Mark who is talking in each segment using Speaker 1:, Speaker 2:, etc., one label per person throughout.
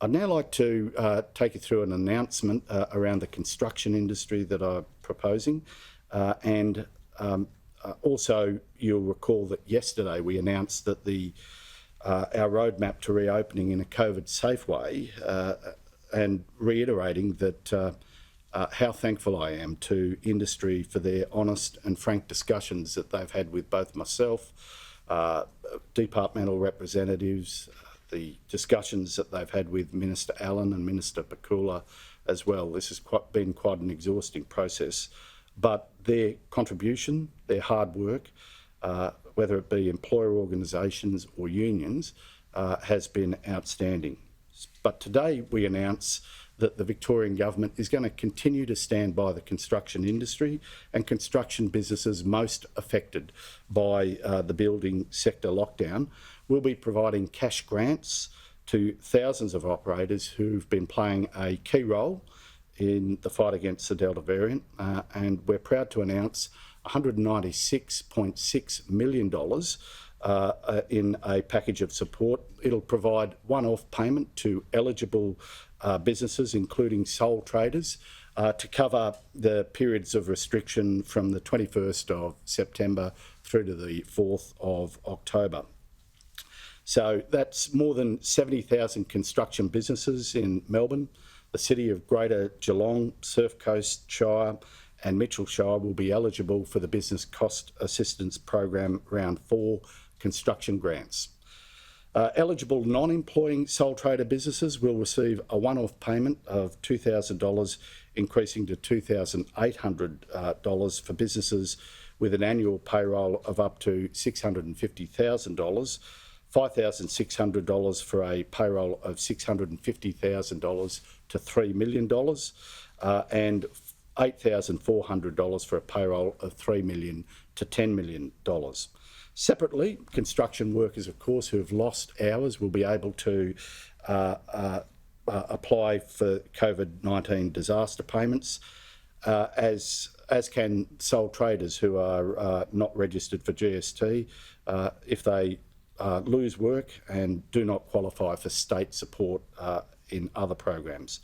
Speaker 1: I'd now like to take you through an announcement around the construction industry that I'm proposing. And also, you'll recall that yesterday we announced that our roadmap to reopening in a COVID-safe way, and reiterating that how thankful I am to industry for their honest and frank discussions that they've had with both myself, departmental representatives, the discussions that they've had with Minister Allen and Minister Pakula as well. This has been quite an exhausting process, but their contribution, their hard work, whether it be employer organisations or unions, has been outstanding. But today we announce that the Victorian Government is going to continue to stand by the construction industry and construction businesses most affected by the building sector lockdown. We'll be providing cash grants to thousands of operators who've been playing a key role in the fight against the Delta variant, and we're proud to announce $196.6 million in a package of support. It'll provide one-off payment to eligible businesses, including sole traders, to cover the periods of restriction from the 21st of September through to the 4th of October. So that's more than 70,000 construction businesses in Melbourne. The City of Greater Geelong, Surf Coast Shire and Mitchell Shire will be eligible for the Business Cost Assistance Program Round 4 construction grants. Eligible non-employing sole trader businesses will receive a one-off payment of $2,000, increasing to $2,800 for businesses with an annual payroll of up to $650,000, $5,600 for a payroll of $650,000 to $3 million, and $8,400 for a payroll of $3 million to $10 million. Separately, construction workers, of course, who have lost hours will be able to apply for COVID-19 disaster payments, as can sole traders who are not registered for GST if they lose work and do not qualify for state support in other programs.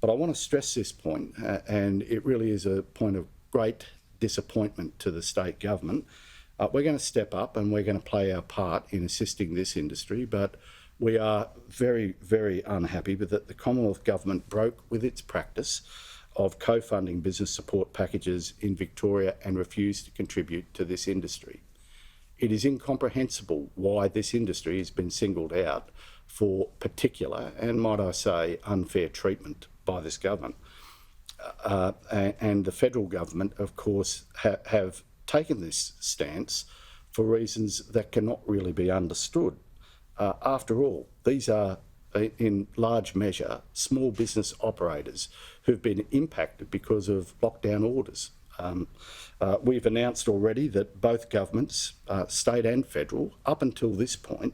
Speaker 1: But I want to stress this point, and it really is a point of great disappointment to the state government. We're going to step up and we're going to play our part in assisting this industry, but we are very, very unhappy that the Commonwealth Government broke with its practice of co-funding business support packages in Victoria and refused to contribute to this industry. It is incomprehensible why this industry has been singled out for particular and, might I say, unfair treatment by this government. And the federal government, of course, have taken this stance for reasons that cannot really be understood. After all, these are, in large measure, small business operators who've been impacted because of lockdown orders. We've announced already that both governments, state and federal, up until this point,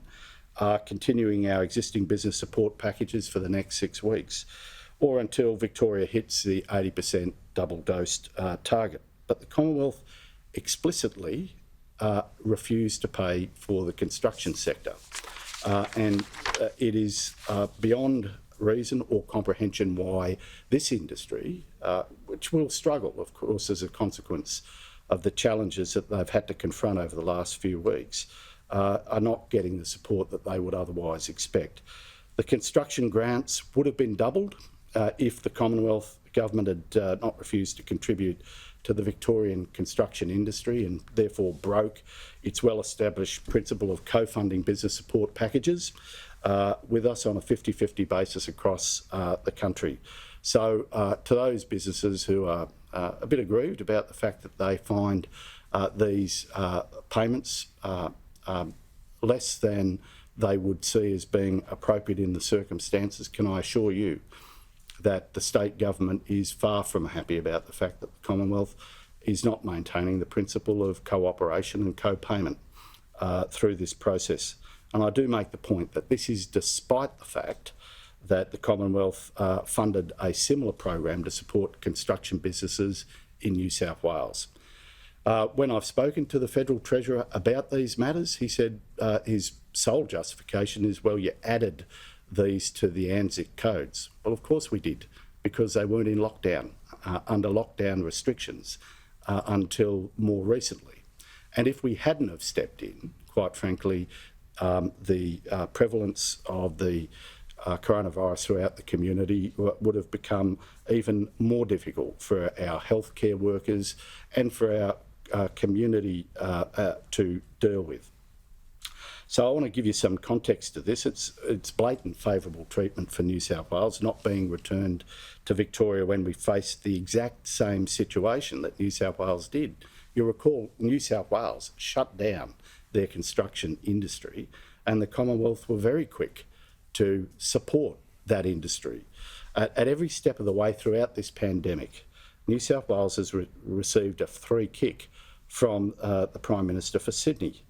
Speaker 1: are continuing our existing business support packages for the next 6 weeks, or until Victoria hits the 80% double-dosed target. But the Commonwealth explicitly refused to pay for the construction sector. And it is beyond reason or comprehension why this industry, which will struggle, of course, as a consequence of the challenges that they've had to confront over the last few weeks, are not getting the support that they would otherwise expect. The construction grants would have been doubled if the Commonwealth Government had not refused to contribute to the Victorian construction industry and therefore broke its well-established principle of co-funding business support packages with us on a 50-50 basis across the country. So to those businesses who are a bit aggrieved about the fact that they find these payments less than they would see as being appropriate in the circumstances, can I assure you that the state government is far from happy about the fact that the Commonwealth is not maintaining the principle of cooperation and co-payment through this process. And I do make the point that this is despite the fact that the Commonwealth funded a similar program to support construction businesses in New South Wales. When I've spoken to the Federal Treasurer about these matters, he said his sole justification is, well, you added these to the ANZIC codes? Well, of course we did, because they weren't in lockdown, under lockdown restrictions until more recently. And if we hadn't have stepped in, quite frankly, the prevalence of the coronavirus throughout the community would have become even more difficult for our healthcare workers and for our community to deal with. So I want to give you some context to this. It's blatant favourable treatment for New South Wales not being returned to Victoria when we faced the exact same situation that New South Wales did. You'll recall New South Wales shut down their construction industry, and the Commonwealth were very quick to support that industry. At every step of the way throughout this pandemic, New South Wales has received a free kick from the Prime Minister for Sydney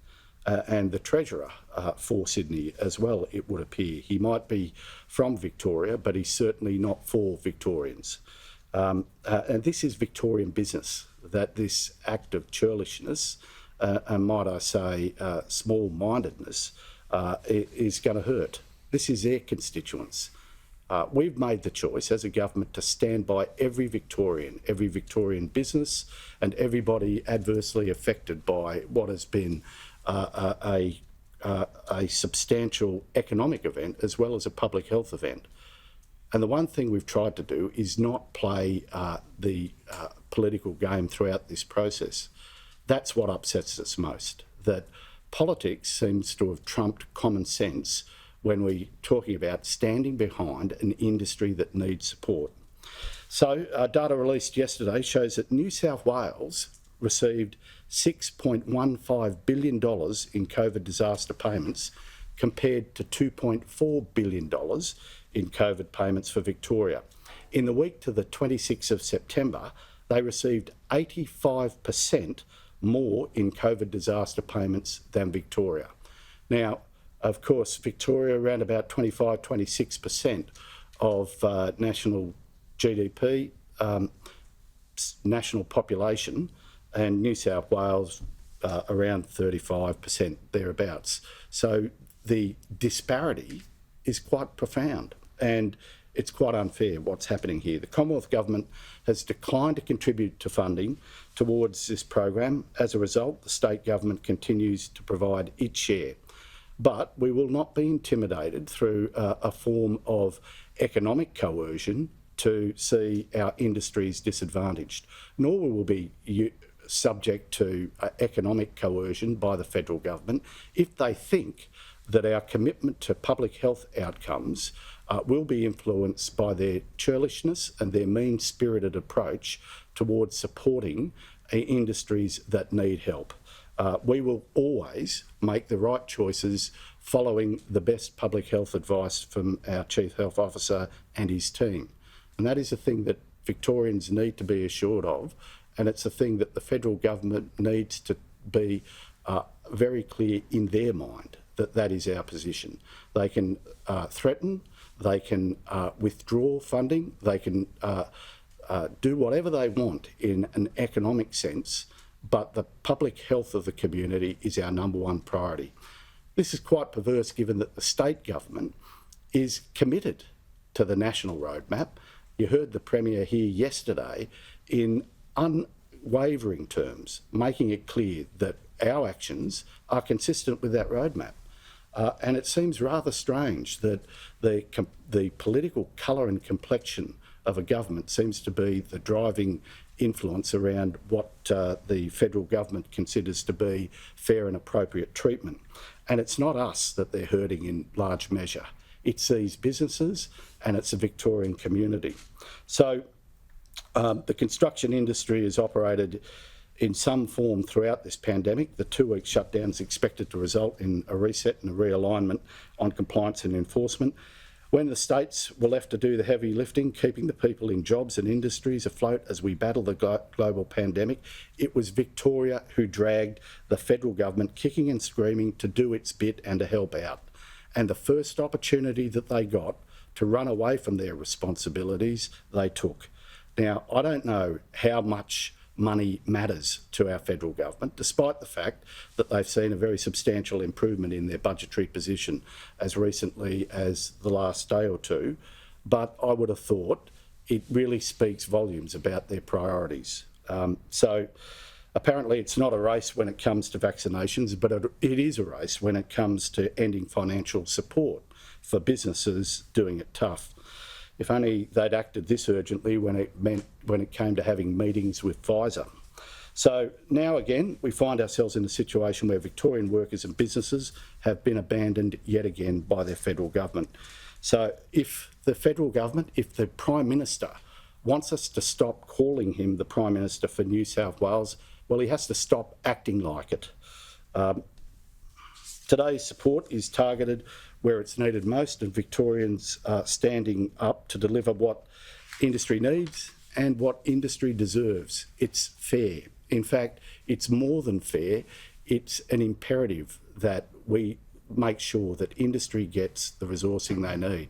Speaker 1: and the Treasurer for Sydney as well, it would appear. He might be from Victoria, but he's certainly not for Victorians. And this is Victorian business, that this act of churlishness, and might I say small-mindedness, is going to hurt. This is their constituents. We've made the choice as a government to stand by every Victorian business and everybody adversely affected by what has been a substantial economic event as well as a public health event. And the one thing we've tried to do is not play the political game throughout this process. That's what upsets us most, that politics seems to have trumped common sense when we're talking about standing behind an industry that needs support. So data released yesterday shows that New South Wales received $6.15 billion in COVID disaster payments compared to $2.4 billion in COVID payments for Victoria. In the week to the 26th of September, they received 85% more in COVID disaster payments than Victoria. Now, of course, Victoria around about 25-26% of national GDP, national population, and New South Wales around 35% thereabouts. So the disparity is quite profound, and it's quite unfair what's happening here. The Commonwealth Government has declined to contribute to funding towards this program. As a result, the state government continues to provide its share. But we will not be intimidated through a form of economic coercion to see our industries disadvantaged, nor will we be subject to economic coercion by the federal government if they think that our commitment to public health outcomes will be influenced by their churlishness and their mean-spirited approach towards supporting industries that need help. We will always make the right choices following the best public health advice from our Chief Health Officer and his team. And that is a thing that Victorians need to be assured of, and it's a thing that the federal government needs to be very clear in their mind that that is our position. They can threaten, they can withdraw funding, they can do whatever they want in an economic sense, but the public health of the community is our number one priority. This is quite perverse given that the state government is committed to the national roadmap. You heard the Premier here yesterday in unwavering terms, making it clear that our actions are consistent with that roadmap. And it seems rather strange that the political colour and complexion of a government seems to be the driving influence around what the federal government considers to be fair and appropriate treatment. And it's not us that they're hurting in large measure. It's these businesses and it's the Victorian community. So the construction industry has operated in some form throughout this pandemic. The 2-week shutdown is expected to result in a reset and a realignment on compliance and enforcement. When the states were left to do the heavy lifting, keeping the people in jobs and industries afloat as we battle the global pandemic, it was Victoria who dragged the federal government kicking and screaming to do its bit and to help out. And the first opportunity that they got to run away from their responsibilities, they took. Now, I don't know how much money matters to our federal government, despite the fact that they've seen a very substantial improvement in their budgetary position as recently as the last day or two. But I would have thought it really speaks volumes about their priorities. So apparently it's not a race when it comes to vaccinations, but it is a race when it comes to ending financial support for businesses doing it tough. If only they'd acted this urgently when it came to having meetings with Pfizer. So now again, we find ourselves in a situation where Victorian workers and businesses have been abandoned yet again by their federal government. So if the federal government, if the Prime Minister wants us to stop calling him the Prime Minister for New South Wales, well, he has to stop acting like it. Today's support is targeted where it's needed most, and Victorians are standing up to deliver what industry needs and what industry deserves. It's fair. In fact, it's more than fair. It's an imperative that we make sure that industry gets the resourcing they need.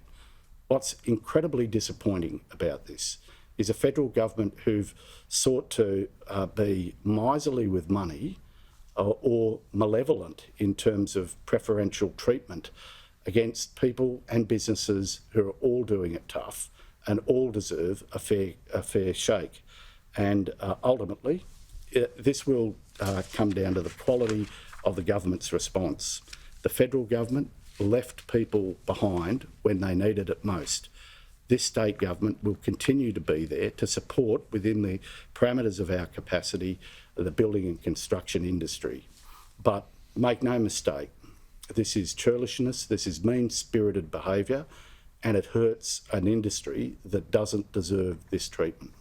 Speaker 1: What's incredibly disappointing about this is a federal government who've sought to be miserly with money or malevolent in terms of preferential treatment against people and businesses who are all doing it tough and all deserve a fair shake. And ultimately, this will come down to the quality of the government's response. The federal government left people behind when they needed it most. This state government will continue to be there to support, within the parameters of our capacity, the building and construction industry. But make no mistake, this is churlishness, this is mean-spirited behaviour, and it hurts an industry that doesn't deserve this treatment.